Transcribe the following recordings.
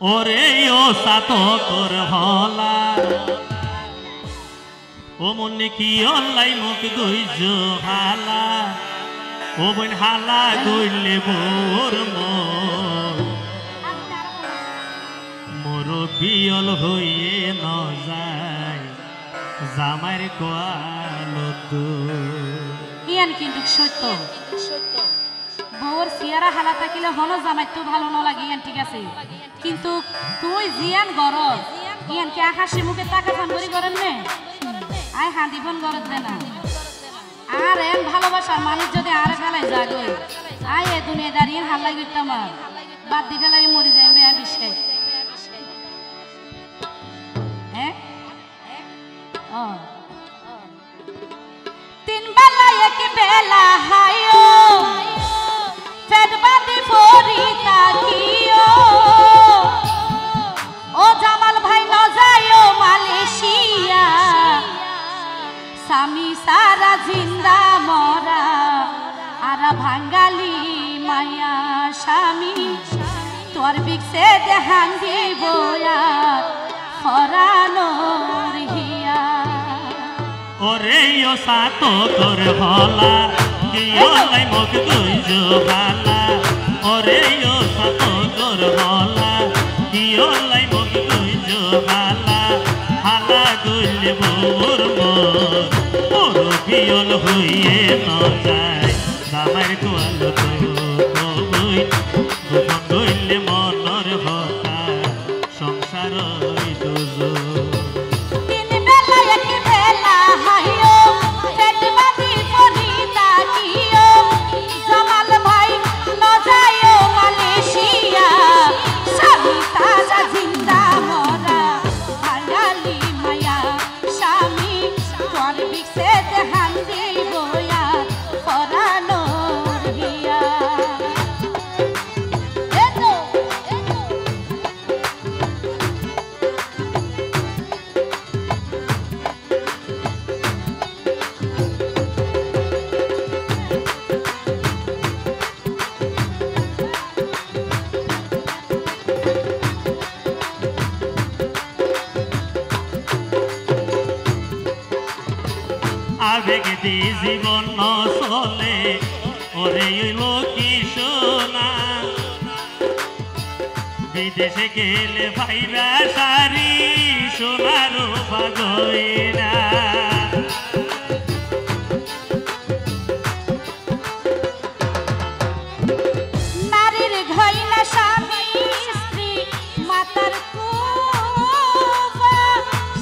ওরে ও সাতকর হলা ও মনে কি অল্লাই মুখ গুইজ হালা ও বইন হালা গইলে বোর মোর বিয়ল হইয়ে ন যায় জামাইর কোয়ালত ইয়ান কিন্তু সত্য বউর সিয়ারা হালা থাকিলে হন জামাই তো ভালো ন লাগে ইয়ান ঠিক আছে কিন্তু তুই জিয়ান গরজ ইয়ান কি আকাশে মুখে টাকা ফান করি করেন নে আই হাঁদি ফোন গরজ দে না আর এম ভালোবাসার মানুষ যদি আর ফেলাই যাগই আই এ দুনিয়া দাঁড়িয়ে হাল্লাই করতাম আর বাদ দি ফেলাই মরি যাই বেয়া বিষয় হ্যাঁ ও তিন বেলা এক বেলা হায়ো ফেট বাদি ফরি তাকিও ও জামাল ভাই ন যায়ও মালয়েশিয়া স্বামী সারা জিন্দা মরা আর ভাঙ্গালি মায়া স্বামী তোর বিকসে দেহান দিব ফরানোর হিয়া ওরে ও সাতকর হলা কি অল্লাই মুখ গুইজ হালা ওরে ও সাতকর হলা কি অল্লাই মুখ গুইজ হালা হালা গইলে বোর মোর বিয়ল হইয়ে ন যায় জামাইর কোয়ালত বই গোপন গইলে মনর হতা সংসার দুজো আবেগ দি জীবন চলে ওরে লোকি সোনা বিদেশে গেলে ভাইরা সারি সোনার বাগইনা নারীর ঘইনা স্বামী স্ত্রী মাতার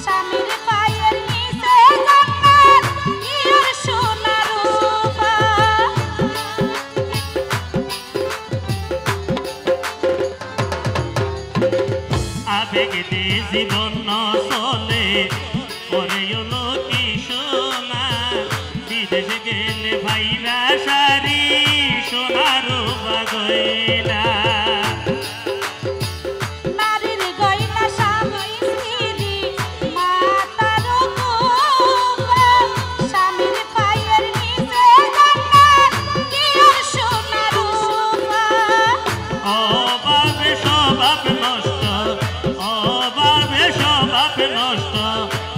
স্বামীর পায়ের নিচে আবেগ দি জীবন চলে ওরে লোকি সোনা বিদেশে গেলে ভাইরা সারি সোনার বাগইনা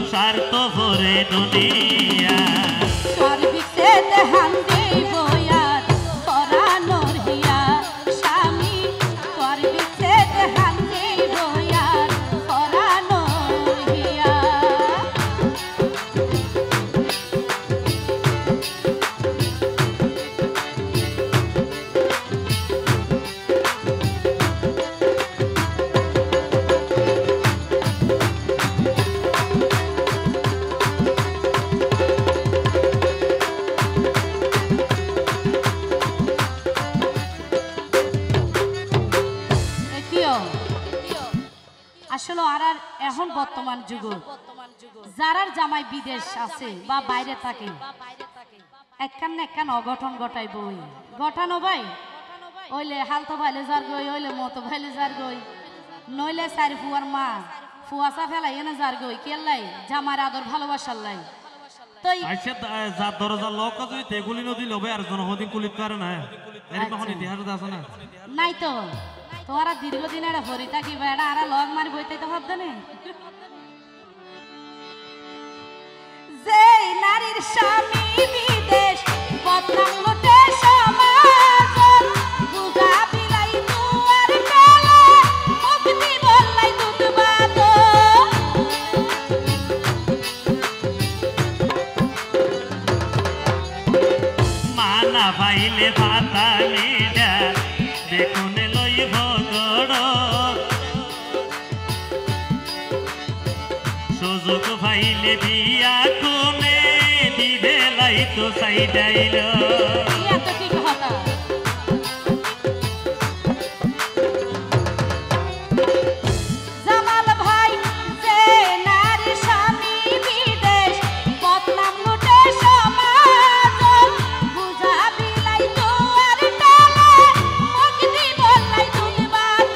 স্বার্থ ভরে দুনিয়া সর্বিসে দেহান দিব ফরানোর হিয়া স্বামী সর্বিসে দেহান দিব ফরানোর হিয়া আসলে আর এখন বর্তমান যুগ যারার জামাই বিদেশ আছে বা বাইরে থাকে একখান না একখান অঘটন ঘটাই বই ঘটানো ভাই ওইলে হালতো ভাইলে যার গই ওইলে মতো ভাইলে যার গই নইলে সারি ফুয়ার মা ফুয়াশা ফেলাই এনে যার গই কেলাই জামার আদর ভালোবাসার লাই তো আচ্ছা যা দরজা লক যদি তেগুলি নদী লবে আর জনহদিন কুলিত করে না এর কখন ইতিহাস আছে না নাই তো তোরা দীর্ঘদিন এটা হরি থাকি বেড়া আর লগ মারি বইতে তো ভাবতে নেই যে নারীর স্বামী বিদেশ বদনাম লুটে সমাজ বুঝা বিলাই দুয়ার কালে মুক্তি বললাই দুধ বাদ মানা পাইলে ভাতা লিডা দেখুন লইব গড় সুযোগ পাইলে বিয়া কোনে দিবে লাই তো সাইডাইল এত ঠিক কথা জামাল ভাই যে নারী স্বামী বিদেশ বদনাম লুটে সমাজ বুঝা বিলাই দুয়ার কালে মুক্তি বললাই দুধ বাদ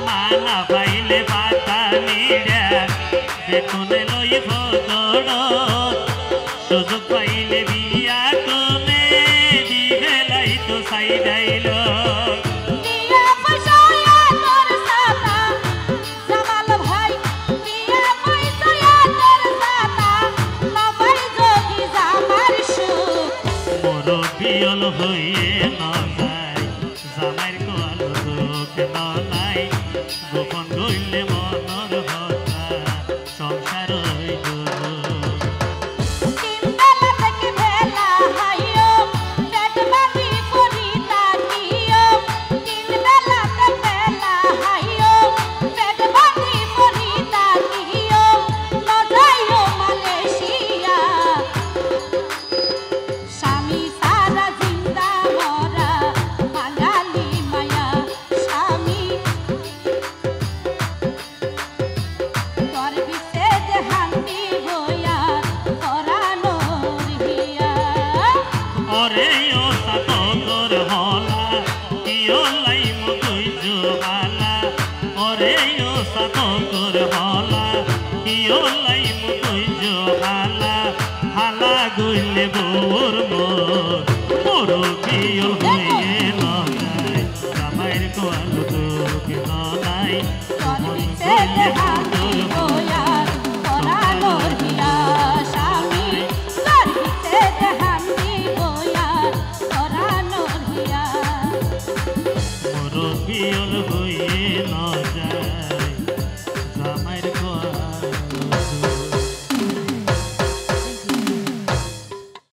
মানা পাইলে ভাতা লিডা দেখুন লইব গড় সুযোগ পাইলে বিয়া কোনে দিবে লাই তো সাইডাইল দিয়া পয়সায়া তোর সাতা জামাল ভাই দিয়া পয়সায়া তোর সাতা নবাই যোগী জামার সুখ মোর বিয়ল হইয়ে নয় জামাইর কোয়াল দুঃখ নয় গোপন গইলে মনর হতা সংসার হইল তিন বেলা থেকে বেলা হাইও পেট বাঁধি পরি তাকিও তিন বেলা থেকে বেলা হাইও পেট বাঁধি পরি তাকিও লজাইও মালয়েশিয়া স্বামী সারা জিন্দা মরা বাঙালি মায়া স্বামী তোর বিচ্ছেদ হান্তি বইয়া পরানোর হিয়া ওরে ও সাতর হলা কিও লাই মগুই জোহালা ওরে ও সাতর হলা কিও